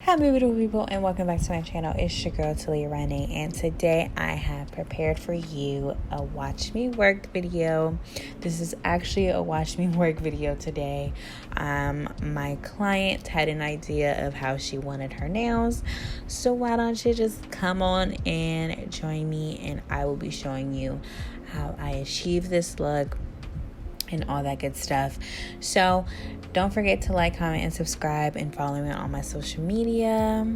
Hi beautiful people, and welcome back to my channel. It's your girl 𝕻𝖊𝖉𝖎𝖆, and today I have prepared for you a watch me work video. This is actually a watch me work video today. My client had an idea of how she wanted her nails, so why don't you just come on and join me, and I will be showing you how I achieve this look and all that good stuff. So don't forget to like, comment, and subscribe, and follow me on all my social media.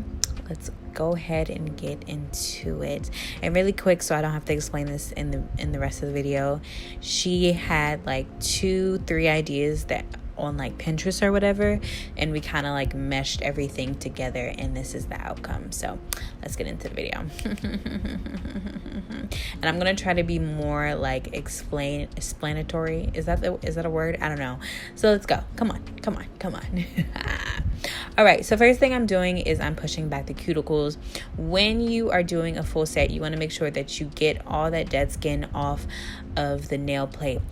Let's go ahead and get into it. And really quick, so I don't have to explain this in the rest of the video, she had like 2-3 ideas that on like Pinterest or whatever, and we kind of like meshed everything together, and this is the outcome. So let's get into the video. And I'm gonna try to be more like explanatory. Is that a word? I don't know. So let's go. Come on. All right, so first thing I'm doing is I'm pushing back the cuticles. When you are doing a full set, you want to make sure that you get all that dead skin off of the nail plate.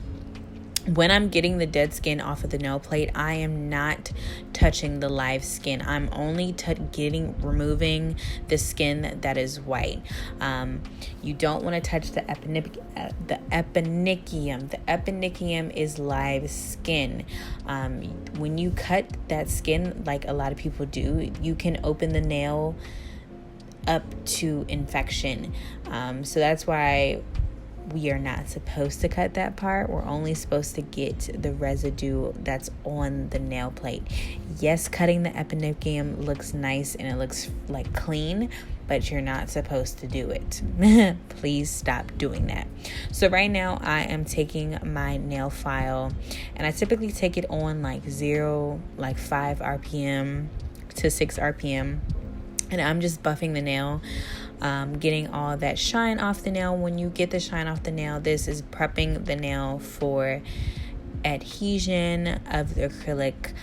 When I'm getting the dead skin off of the nail plate, I am not touching the live skin. I'm only removing the skin that is white. You don't want to touch the eponychium. The eponychium is live skin. When you cut that skin, like a lot of people do, you can open the nail up to infection. So that's why we are not supposed to cut that part. We're only supposed to get the residue that's on the nail plate. Yes, cutting the eponychium looks nice and it looks like clean, but you're not supposed to do it. Please stop doing that. So right now I am taking my nail file, and I typically take it on like 5 RPM to 6 RPM, and I'm just buffing the nail, getting all that shine off the nail. When you get the shine off the nail, this is prepping the nail for adhesion of the acrylic.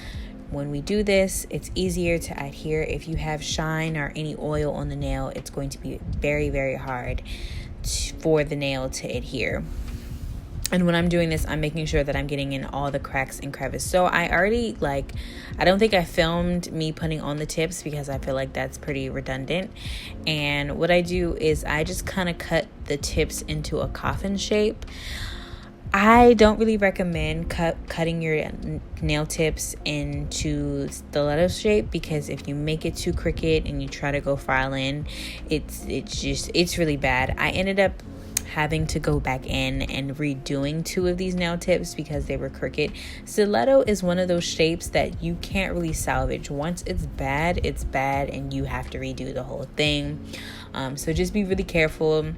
When we do this, it's easier to adhere. If you have shine or any oil on the nail, it's going to be very, very hard for the nail to adhere. And when I'm doing this, I'm making sure that I'm getting in all the cracks and crevices. So I already, I don't think I filmed me putting on the tips because I feel like that's pretty redundant. And what I do is I just kind of cut the tips into a coffin shape. I don't really recommend cutting your nail tips into stiletto shape, because if you make it too crooked and you try to go file in, it's really bad. I ended up having to go back in and redoing 2 of these nail tips because they were crooked. Stiletto is one of those shapes that you can't really salvage. Once it's bad, and you have to redo the whole thing. So just be really careful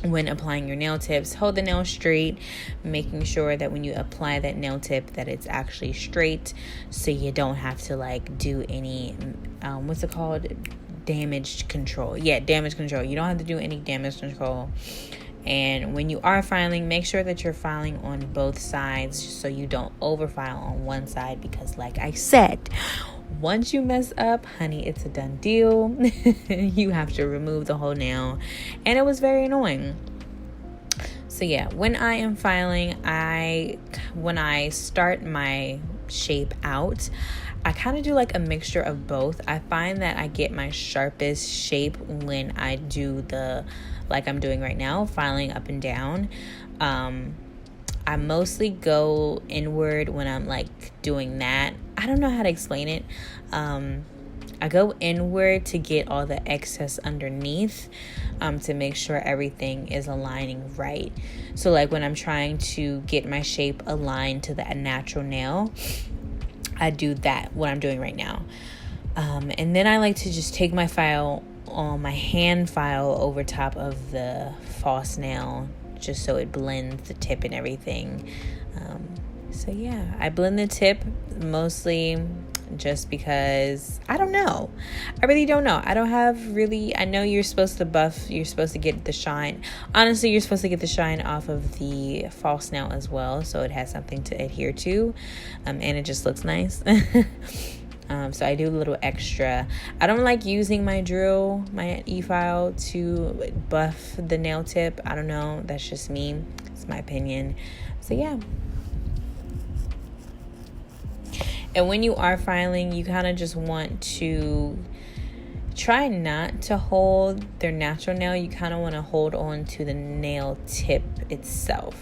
when applying your nail tips. Hold the nail straight, making sure that when you apply that nail tip that it's actually straight, so you don't have to do any what's it called, damage control. Damage control. You don't have to do any damage control. And when you are filing, make sure that you're filing on both sides, so you don't overfile on one side, because like I said, once you mess up, honey, it's a done deal. You have to remove the whole nail, and it was very annoying. So yeah, when I am filing, when I start my shape out, I kind of do like a mixture of both. I find that I get my sharpest shape when I do like I'm doing right now, filing up and down. I mostly go inward when I'm doing that. I don't know how to explain it. I go inward to get all the excess underneath, to make sure everything is aligning right. So when I'm trying to get my shape aligned to the natural nail, I do that, what I'm doing right now. And then I like to just take my file, my hand file, over top of the false nail, just so it blends the tip and everything. So yeah, I blend the tip mostly just because I don't know. I really don't know. I know you're supposed to buff, you're supposed to get the shine. Honestly, you're supposed to get the shine off of the false nail as well, so it has something to adhere to, and it just looks nice. So I do a little extra. I don't like using my drill, my e-file, to buff the nail tip. I don't know. That's just me. It's my opinion. So yeah. And when you are filing, you kind of just want to try not to hold their natural nail. You kind of want to hold on to the nail tip itself.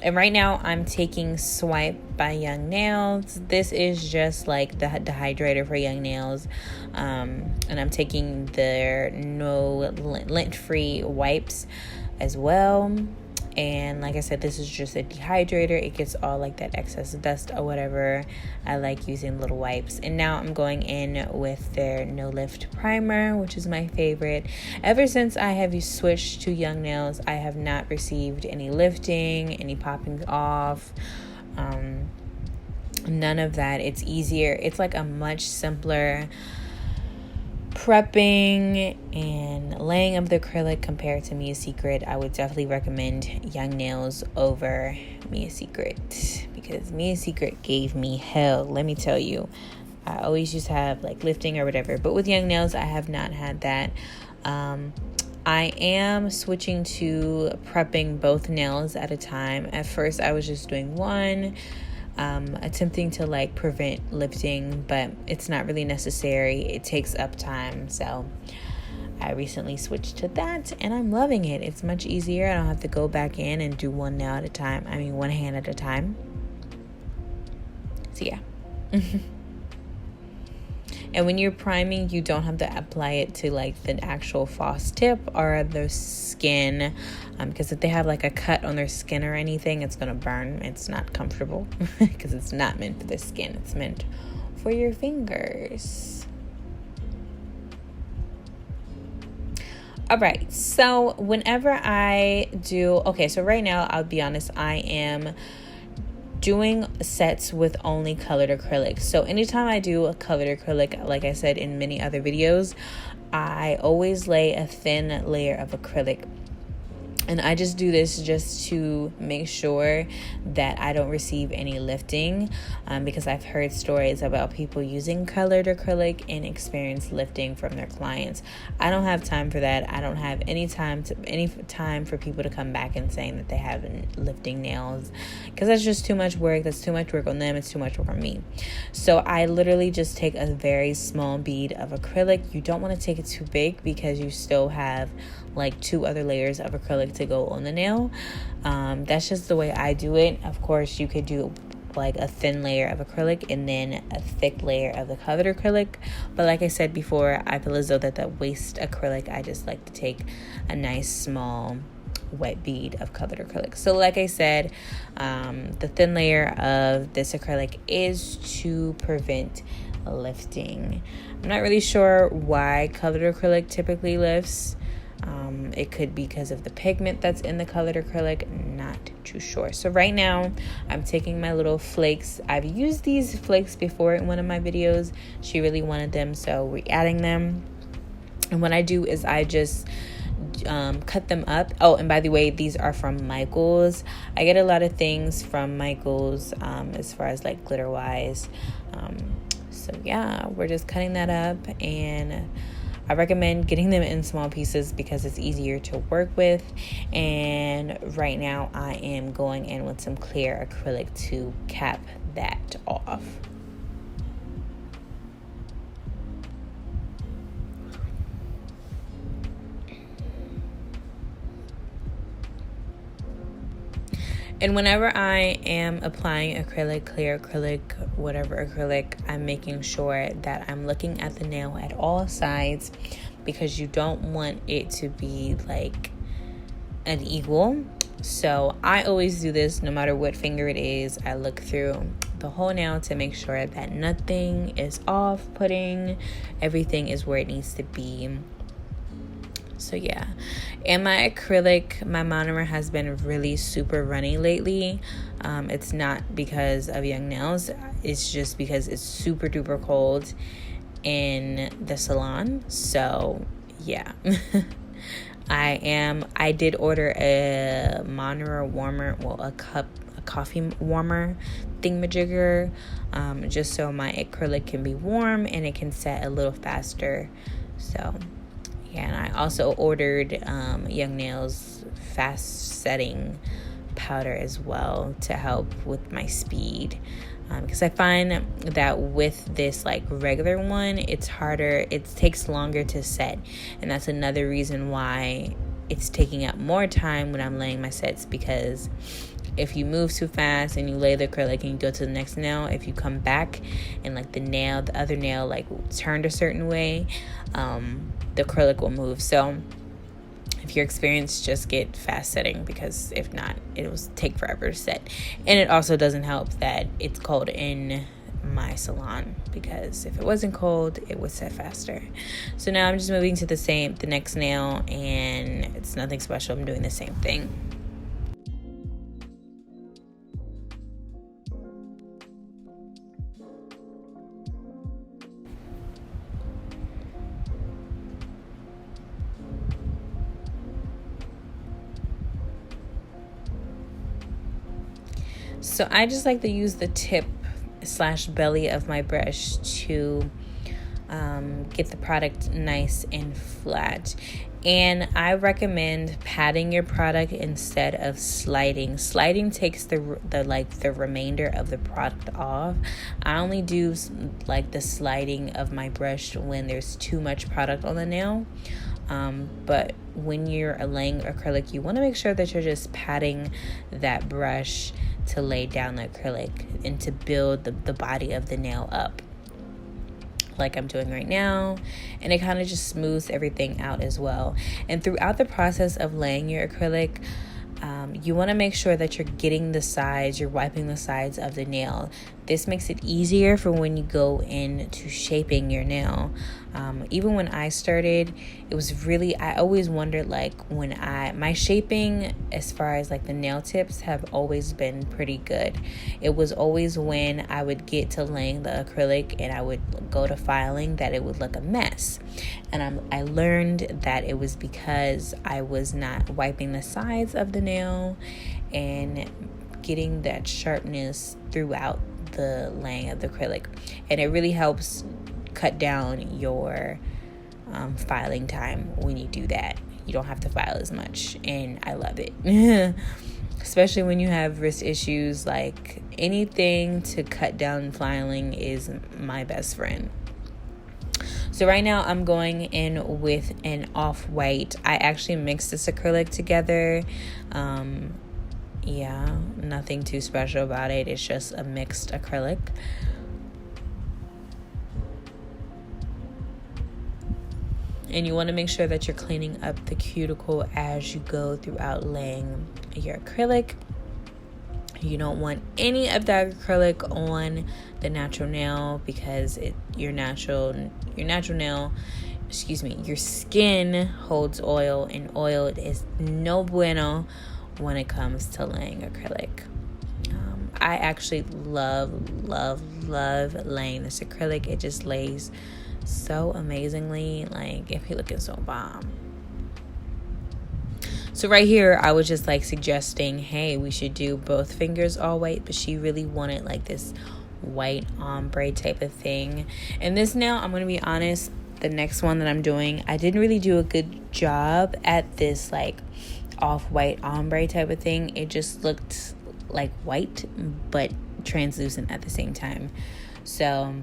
And right now I'm taking Swipe by Young Nails. This is just like the hydrator for young nails. And I'm taking their no lint-free wipes as well. And like I said, this is just a dehydrator. It gets all like that excess dust or whatever. I like using little wipes. And now I'm going in with their No Lift Primer, which is my favorite. Ever since I have switched to Young Nails, I have not received any lifting, any popping off. None of that. It's easier. It's like a much simpler prepping and laying of the acrylic compared to Mia's Secret. I would definitely recommend Young Nails over Mia's Secret, because Mia's Secret gave me hell, let me tell you. I always used to have like lifting or whatever, but with Young Nails I have not had that. I am switching to prepping both nails at a time. At first I was just doing one, attempting to like prevent lifting, but it's not really necessary. It takes up time, so I recently switched to that and I'm loving it. It's much easier. I don't have to go back in and do one nail at a time. One hand at a time. So yeah. And when you're priming, you don't have to apply it to like the actual false tip or the skin, because if they have like a cut on their skin or anything, it's gonna burn. It's not comfortable because it's not meant for the skin. It's meant for your fingers. All right, so whenever I do, so right now, I'll be honest, I am doing sets with only colored acrylic. So anytime I do a colored acrylic, like I said in many other videos, I always lay a thin layer of acrylic. And I just do this just to make sure that I don't receive any lifting, because I've heard stories about people using colored acrylic and experience lifting from their clients. I don't have time for that. I don't have any time for people to come back and saying that they have lifting nails, because that's just too much work. That's too much work on them. It's too much work on me. So I literally just take a very small bead of acrylic. You don't want to take it too big because you still have like 2 other layers of acrylic to go on the nail. That's just the way I do it. Of course, you could do like a thin layer of acrylic and then a thick layer of the colored acrylic. But like I said before, I feel as though that the waste acrylic, I just like to take a nice small wet bead of colored acrylic. So like I said, the thin layer of this acrylic is to prevent lifting. I'm not really sure why colored acrylic typically lifts. It could be because of the pigment that's in the colored acrylic. Not too sure. So right now I'm taking my little flakes. I've used these flakes before in one of my videos. She really wanted them, so we're adding them. And what I do is I just cut them up. Oh, and by the way, these are from Micheals. I get a lot of things from Micheals as far as like glitter wise. So yeah, we're just cutting that up, and I recommend getting them in small pieces because it's easier to work with. And right now I am going in with some clear acrylic to cap that off. And whenever I am applying acrylic, clear acrylic, whatever acrylic, I'm making sure that I'm looking at the nail at all sides, because you don't want it to be like unequal. So I always do this no matter what finger it is. I look through the whole nail to make sure that nothing is off-putting. Everything is where it needs to be. So yeah, and my acrylic, my monomer has been really super runny lately. It's not because of Young Nails, it's just because it's super duper cold in the salon. So yeah. I did order a monomer warmer, well, a coffee warmer thingamajigger, just so my acrylic can be warm and it can set a little faster. So yeah, and I also ordered Young Nails fast setting powder as well to help with my speed. because I find that with this like regular one, it's harder, it takes longer to set, and that's another reason why it's taking up more time when I'm laying my sets, because if you move too fast and you lay the acrylic and you go to the next nail, if you come back and like the other nail like turned a certain way, the acrylic will move. So if you're experienced, just get fast setting, because if not, it will take forever to set. And it also doesn't help that it's cold in my salon, because if it wasn't cold, it would set faster. So now I'm just moving to the next nail, and it's nothing special. I'm doing the same thing. So I just like to use the tip/belly of my brush to get the product nice and flat. And I recommend patting your product instead of sliding. Sliding takes the remainder of the product off. I only do like the sliding of my brush when there's too much product on the nail. But when you're laying acrylic, you want to make sure that you're just patting that brush to lay down the acrylic and to build the body of the nail up, like I'm doing right now. And it kind of just smooths everything out as well. And throughout the process of laying your acrylic, you want to make sure that you're getting the sides, you're wiping the sides of the nail. This makes it easier for when you go into shaping your nail. Even when I started, it was really, I always wondered, like, my shaping as far as like the nail tips have always been pretty good. It was always when I would get to laying the acrylic and I would go to filing that it would look a mess. And I learned that it was because I was not wiping the sides of the nail and getting that sharpness throughout the laying of the acrylic. And it really helps cut down your filing time when you do that. You don't have to file as much, and I love it. Especially when you have wrist issues, like anything to cut down filing is my best friend. So right now I'm going in with an off-white. I actually mixed this acrylic together. Yeah, nothing too special about it. It's just a mixed acrylic. And you want to make sure that you're cleaning up the cuticle as you go throughout laying your acrylic. You don't want any of that acrylic on the natural nail, because your skin holds oil, and oil is no bueno when it comes to laying acrylic. I actually love laying this acrylic. It just lays so amazingly. Like, if you're looking so bomb. So right here, I was just like suggesting, hey, we should do both fingers all white, but she really wanted like this white ombre type of thing. And this nail, I'm gonna be honest, the next one that I'm doing, I didn't really do a good job at this like off-white ombre type of thing. It just looked like white but translucent at the same time. So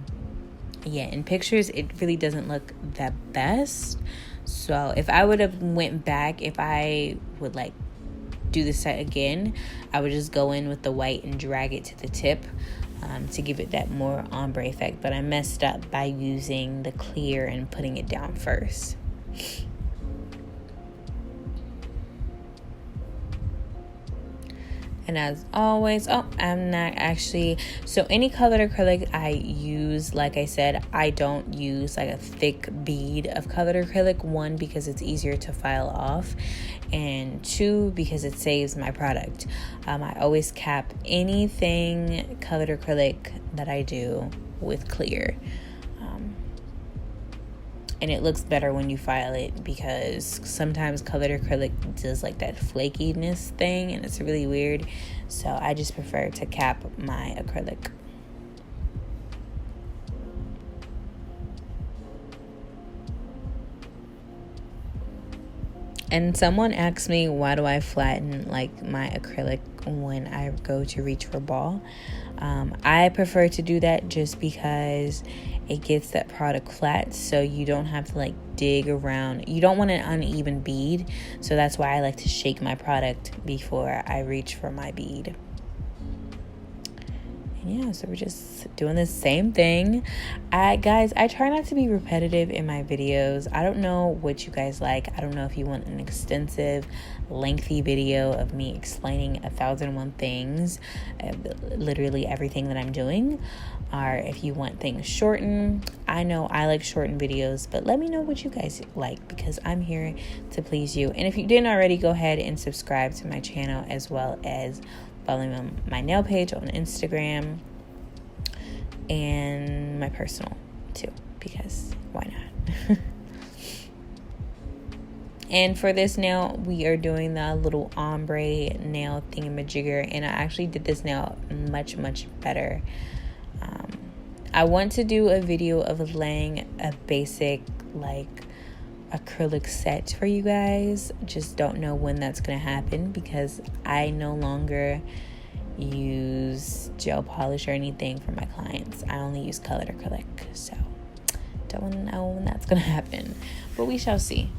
yeah, in pictures it really doesn't look that best. So if I would have went back, if I would like do this set again, I would just go in with the white and drag it to the tip to give it that more ombre effect. But I messed up by using the clear and putting it down first. And as always, I'm not actually, so any colored acrylic I use, like I said, I don't use like a thick bead of colored acrylic. One, because it's easier to file off, and two, because it saves my product. I always cap anything colored acrylic that I do with clear. And it looks better when you file it, because sometimes colored acrylic does like that flakiness thing, and it's really weird. So I just prefer to cap my acrylic. And someone asked me, why do I flatten like my acrylic when I go to reach for ball. I prefer to do that just because it gets that product flat, so you don't have to like dig around. You don't want an uneven bead, so that's why I like to shake my product before I reach for my bead. Yeah, so we're just doing the same thing. Guys, I try not to be repetitive in my videos. I don't know what you guys like. I don't know if you want an extensive, lengthy video of me explaining 1,001 things, literally everything that I'm doing, or if you want things shortened. I know I like shortened videos, but let me know what you guys like, because I'm here to please you. And if you didn't already, go ahead and subscribe to my channel, as well as follow me on my nail page on Instagram and my personal too, because why not? And for this nail, we are doing the little ombre nail thingamajigger, and I actually did this nail much better. I want to do a video of laying a basic like acrylic set for you guys. Just don't know when that's gonna happen, because I no longer use gel polish or anything for my clients. I only use colored acrylic, so don't know when that's gonna happen, but we shall see.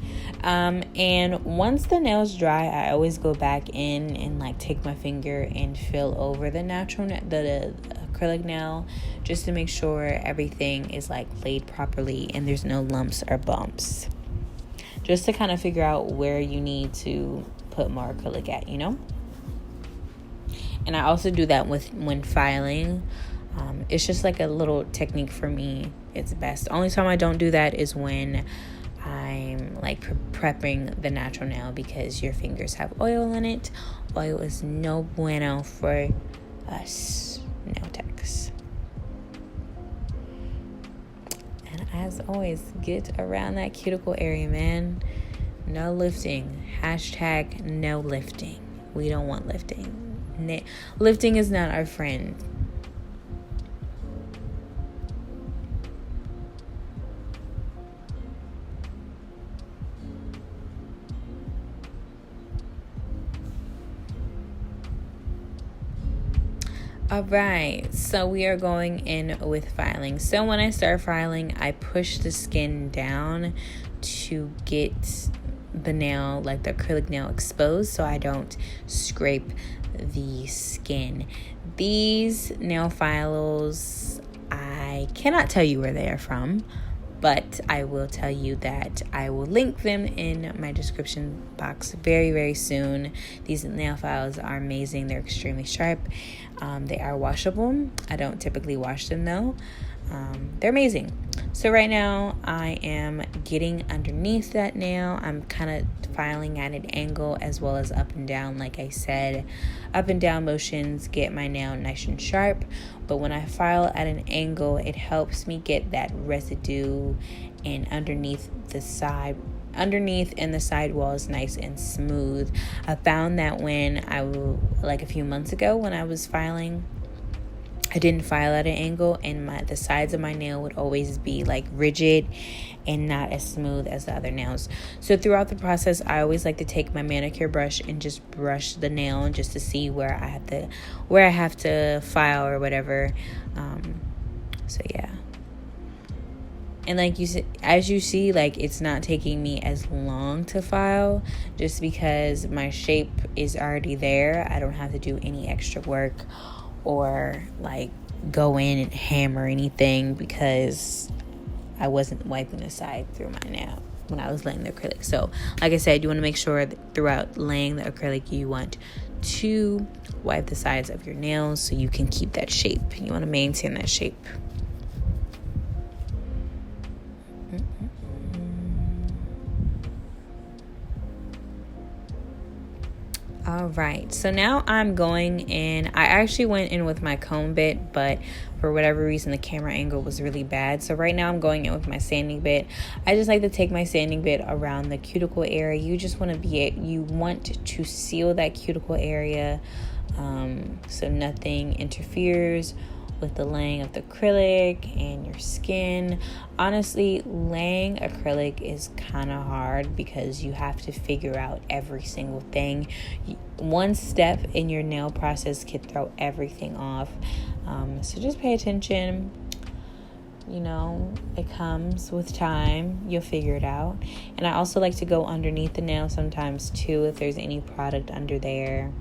And once the nail's dry, I always go back in and like take my finger and fill over the natural the acrylic nail, just to make sure everything is like laid properly and there's no lumps or bumps, just to kind of figure out where you need to put more acrylic at, you know? And I also do that when filing. It's just like a little technique for me. It's best. Only time I don't do that is when I'm like prepping the natural nail, because your fingers have oil in it. Oil is no bueno for us nail techs. And as always, get around that cuticle area, man. No lifting. Hashtag no lifting. We don't want lifting. Lifting is not our friend. All right, so we are going in with filing. So when I start filing, I push the skin down to get the nail, like the acrylic nail, exposed, so I don't scrape the skin. These nail files, I cannot tell you where they are from, but I will tell you that I will link them in my description box very soon. These nail files are amazing. They're extremely sharp. They are washable. I don't typically wash them though. They're amazing. So right now I am getting underneath that nail. I'm kind of filing at an angle, as well as up and down. Like I said, up and down motions get my nail nice and sharp, but when I file at an angle, it helps me get that residue and underneath and the sidewall is nice and smooth. I found that when like a few months ago when I was filing, I didn't file at an angle, and the sides of my nail would always be like rigid and not as smooth as the other nails. So throughout the process, I always like to take my manicure brush and just brush the nail, just to see where I have to file or whatever. So yeah. And like as you see, like it's not taking me as long to file, just because my shape is already there. I don't have to do any extra work or like go in and hammer anything, because I wasn't wiping the side through my nail when I was laying the acrylic. So like I said, you want to make sure that throughout laying the acrylic, you want to wipe the sides of your nails so you can keep that shape. You want to maintain that shape. All right, so now I'm going in. I actually went in with my comb bit, but for whatever reason the camera angle was really bad. So right now I'm going in with my sanding bit. I just like to take my sanding bit around the cuticle area. You just want to seal that cuticle area, so nothing interferes with the laying of the acrylic and your skin. Honestly, laying acrylic is kind of hard because you have to figure out every single thing. One step in your nail process could throw everything off. So just pay attention. You know, it comes with time. You'll figure it out. And I also like to go underneath the nail sometimes too if there's any product under there.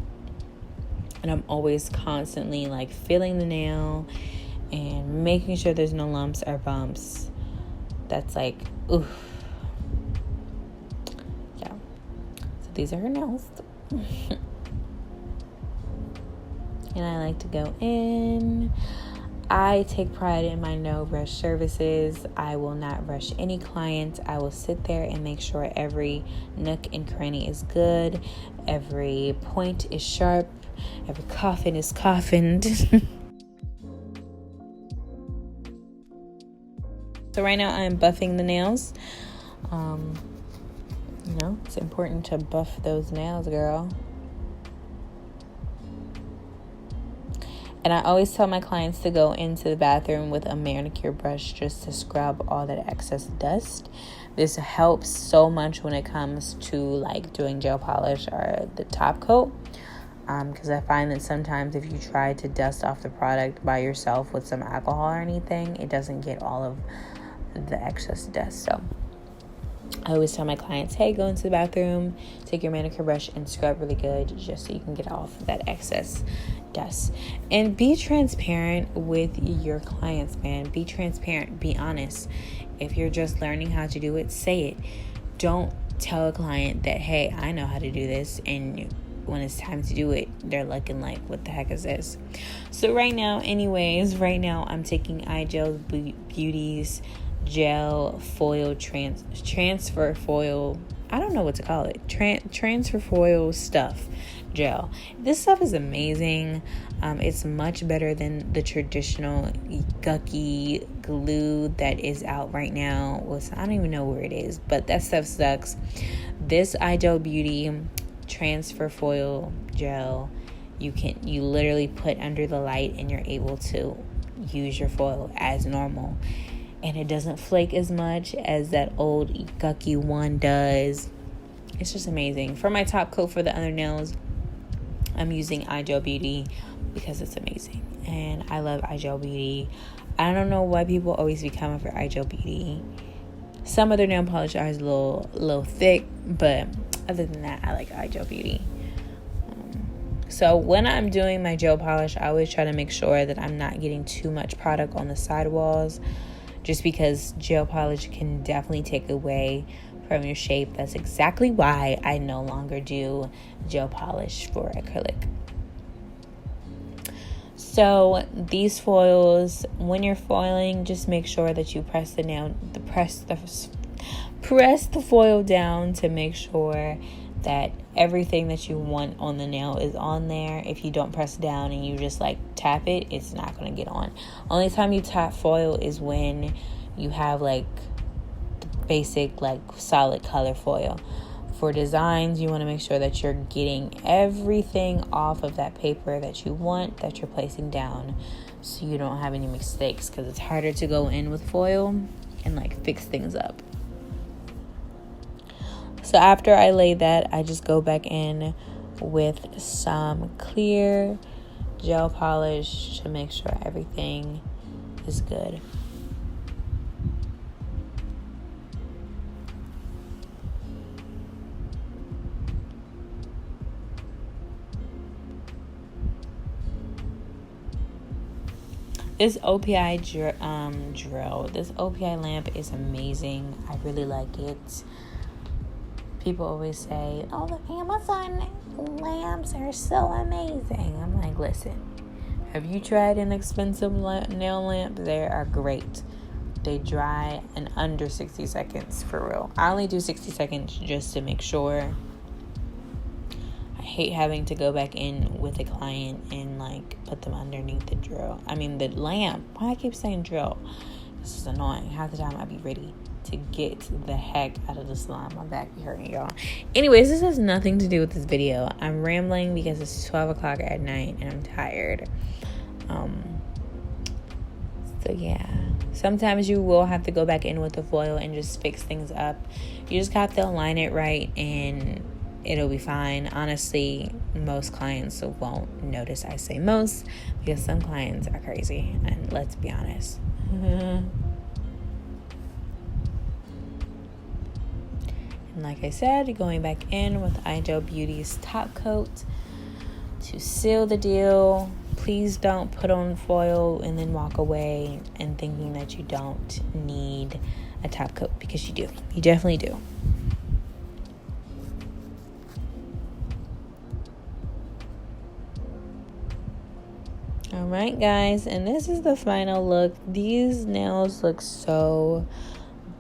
And I'm always constantly like feeling the nail and making sure there's no lumps or bumps. That's like, oof. Yeah. So these are her nails. And I like to go in. I take pride in my no rush services. I will not rush any clients. I will sit there and make sure every nook and cranny is good. Every point is sharp. Every coffin is coffined. So right now I'm buffing the nails. You know, it's important to buff those nails, girl. And I always tell my clients to go into the bathroom with a manicure brush just to scrub all that excess dust. This helps so much when it comes to like doing gel polish or the top coat. Because I find that sometimes if you try to dust off the product by yourself with some alcohol or anything, it doesn't get all of the excess dust. So I always tell my clients, hey, go into the bathroom, take your manicure brush and scrub really good just so you can get off that excess dust. And be transparent with your clients, man. Be transparent. Be honest. If you're just learning how to do it, say it. Don't tell a client that, hey, I know how to do this, and when it's time to do it, they're looking like, what the heck is this? So right now I'm taking 𝕻𝖊𝖉𝖎𝖆's gel foil transfer foil. I don't know what to call it. Transfer foil stuff gel. This stuff is amazing. It's much better than the traditional gucky glue that is out right now. I don't even know where it is, but that stuff sucks. This 𝕻𝖊𝖉𝖎 transfer foil gel, you literally put under the light and you're able to use your foil as normal, and it doesn't flake as much as that old gucky one does. It's just amazing. For my top coat for the other nails, I'm using 𝕻𝖊𝖉𝖎 because it's amazing, and I love 𝕻𝖊𝖉𝖎. I don't know why people always be coming for 𝕻𝖊𝖉𝖎. Some other nail polish are a little thick, but other than that, I like 𝕻𝖊𝖉𝖎. So when I'm doing my gel polish, I always try to make sure that I'm not getting too much product on the sidewalls, just because gel polish can definitely take away from your shape. That's exactly why I no longer do gel polish for acrylic. So these foils, when you're foiling, just make sure that you press the foil down to make sure that everything that you want on the nail is on there. If you don't press down and you just like tap it, it's not going to get on. Only time you tap foil is when you have like the basic like solid color foil. For designs, you want to make sure that you're getting everything off of that paper that you want, that you're placing down, so you don't have any mistakes, because it's harder to go in with foil and like fix things up. So after I lay that, I just go back in with some clear gel polish to make sure everything is good. This OPI drill, this OPI lamp is amazing. I really like it. People always say, oh, the Amazon lamps are so amazing. I'm like, listen, have you tried an expensive nail lamp? They are great. They dry in under 60 seconds, for real. I only do 60 seconds just to make sure. I hate having to go back in with a client and like put them underneath the drill. I mean the lamp. Why I keep saying drill? This is annoying. Half the time I be ready to get the heck out of the salon. My back be hurting, y'all. Anyways, this has nothing to do with this video. I'm rambling because it's 12 o'clock at night and I'm tired. So yeah, sometimes you will have to go back in with the foil and just fix things up. You just have to align it right and it'll be fine. Honestly, most clients won't notice. I say most because some clients are crazy, and let's be honest. And like I said, going back in with Ideal Beauty's top coat to seal the deal. Please don't put on foil and then walk away and thinking that you don't need a top coat, because you do. You definitely do. Alright guys, and this is the final look. These nails look so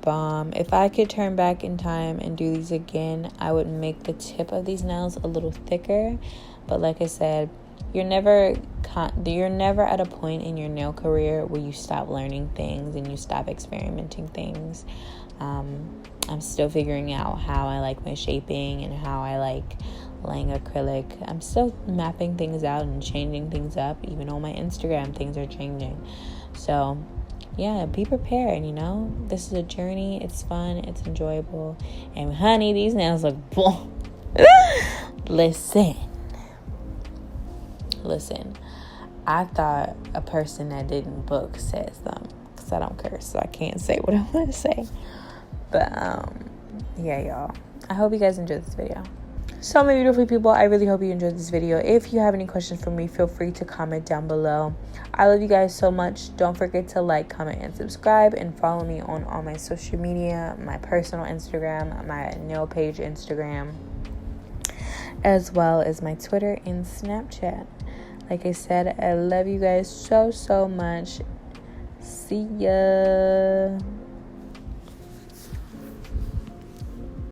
bomb. If I could turn back in time and do these again, I would make the tip of these nails a little thicker. But like I said, you're never at a point in your nail career where you stop learning things and you stop experimenting things. I'm still figuring out how I like my shaping and how I like laying acrylic. I'm still mapping things out and changing things up. Even on my Instagram, things are changing. So yeah, be prepared, you know. This is a journey. It's fun. It's enjoyable. And honey, these nails look boom. Listen. I thought a person that didn't book says them, because I don't curse, so I can't say what I want to say. But yeah, y'all, I hope you guys enjoyed this video. So my beautiful people, I really hope you enjoyed this video. If you have any questions for me, feel free to comment down below. I love you guys so much. Don't forget to like, comment, and subscribe, and follow me on all my social media, my personal Instagram, my nail page Instagram, as well as my Twitter and Snapchat. Like I said, I love you guys so much. See ya.